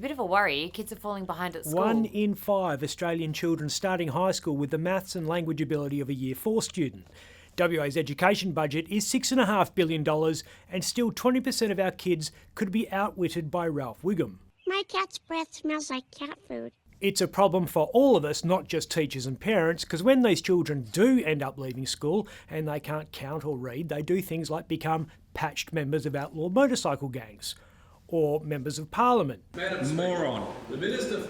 bit of a worry. Kids are falling behind at school. 1 in 5 Australian children starting high school with the maths and language ability of a Year 4 student. WA's education budget is $6.5 billion, and still 20% of our kids could be outwitted by Ralph Wiggum. My cat's breath smells like cat food. It's a problem for all of us, not just teachers and parents, because when these children do end up leaving school and they can't count or read, they do things like become patched members of outlaw motorcycle gangs or members of parliament. Moron. The Minister.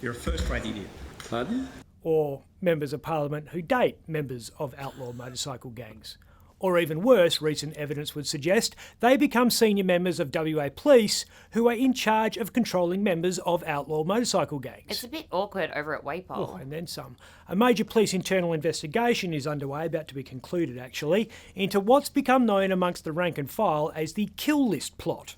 You're a first-rate idiot. Pardon? Or members of parliament who date members of outlaw motorcycle gangs. Or even worse, recent evidence would suggest, they become senior members of WA Police who are in charge of controlling members of outlaw motorcycle gangs. It's a bit awkward over at WAPOL. Oh, and then some. A major police internal investigation is underway, about to be concluded actually, into what's become known amongst the rank and file as the kill list plot.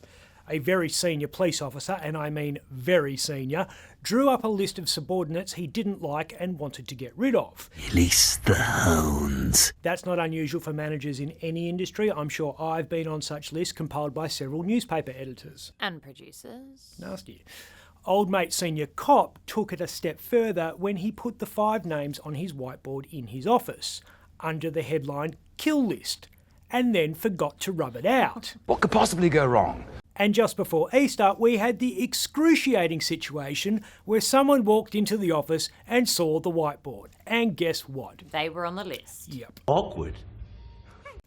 A very senior police officer, and I mean very senior, drew up a list of subordinates he didn't like and wanted to get rid of. Release the hounds. That's not unusual for managers in any industry. I'm sure I've been on such lists compiled by several newspaper editors. And producers. Nasty. Old mate senior cop took it a step further when he put the 5 names on his whiteboard in his office, under the headline Kill List, and then forgot to rub it out. What could possibly go wrong? And just before Easter, we had the excruciating situation where someone walked into the office and saw the whiteboard. And guess what? They were on the list. Yep. Awkward.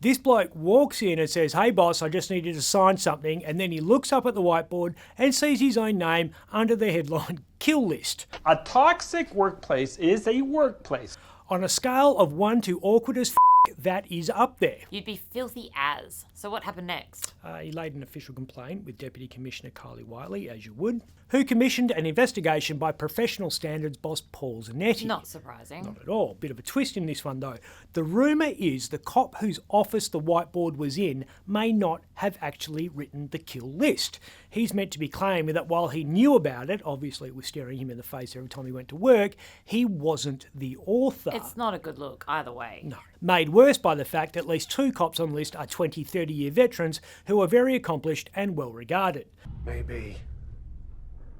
This bloke walks in and says, "Hey boss, I just needed to sign something," and then he looks up at the whiteboard and sees his own name under the headline Kill List. A toxic workplace is a workplace. On a scale of 1 to awkward as that is up there. You'd be filthy as. So what happened next? He laid an official complaint with Deputy Commissioner Kylie Whiteley, as you would, who commissioned an investigation by professional standards boss Paul Zanetti. Not surprising. Not at all. Bit of a twist in this one though. The rumour is the cop whose office the whiteboard was in may not have actually written the kill list. He's meant to be claiming that while he knew about it, obviously it was staring him in the face every time he went to work, he wasn't the author. It's not a good look either way. No. Made worse by the fact that at least 2 cops on the list are 20, 30-year veterans who are very accomplished and well regarded. Maybe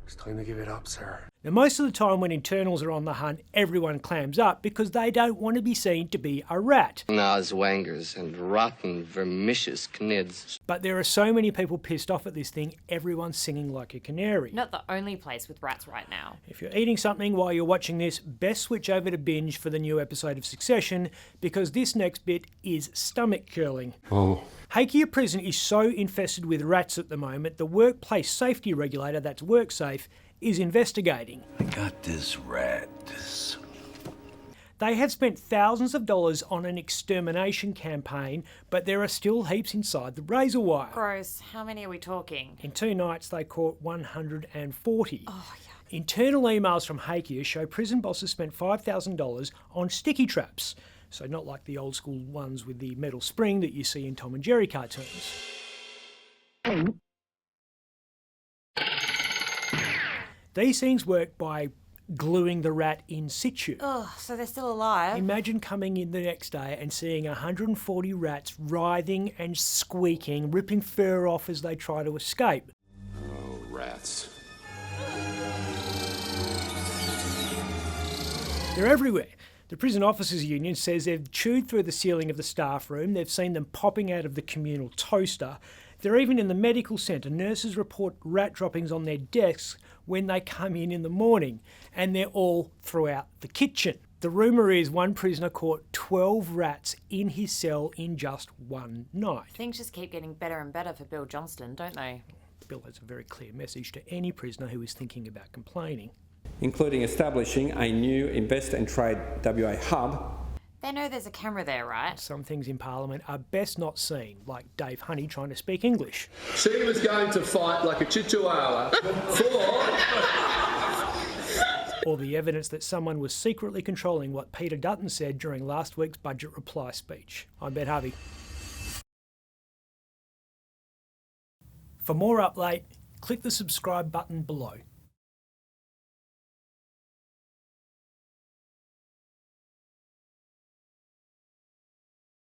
it's time to give it up, sir. Now, most of the time when internals are on the hunt, everyone clams up because they don't want to be seen to be a rat. Noswangers and rotten, vermicious knids. But there are so many people pissed off at this thing, everyone's singing like a canary. Not the only place with rats right now. If you're eating something while you're watching this, best switch over to binge for the new episode of Succession, because this next bit is stomach curling. Oh. Hakea Prison is so infested with rats at the moment, the workplace safety regulator, that's WorkSafe, is investigating. I got this rat. They have spent thousands of dollars on an extermination campaign, but there are still heaps inside the razor wire. Gross. How many are we talking? In 2 nights, they caught 140. Oh, yeah. Internal emails from Hakea show prison bosses spent $5,000 on sticky traps. So not like the old school ones with the metal spring that you see in Tom and Jerry cartoons. These things work by gluing the rat in situ. Oh, so they're still alive? Imagine coming in the next day and seeing 140 rats writhing and squeaking, ripping fur off as they try to escape. Oh, rats. They're everywhere. The Prison Officers Union says they've chewed through the ceiling of the staff room, they've seen them popping out of the communal toaster. They're even in the medical centre. Nurses report rat droppings on their desks when they come in the morning, and they're all throughout the kitchen. The rumour is one prisoner caught 12 rats in his cell in just one night. Things just keep getting better and better for Bill Johnston, don't they? Bill has a very clear message to any prisoner who is thinking about complaining. Including establishing a new Invest and Trade WA hub. They know there's a camera there, right? Some things in Parliament are best not seen, like Dave Honey trying to speak English. She was going to fight like a chihuahua Or the evidence that someone was secretly controlling what Peter Dutton said during last week's budget reply speech. I'm Ben Harvey. For more update, click the subscribe button below.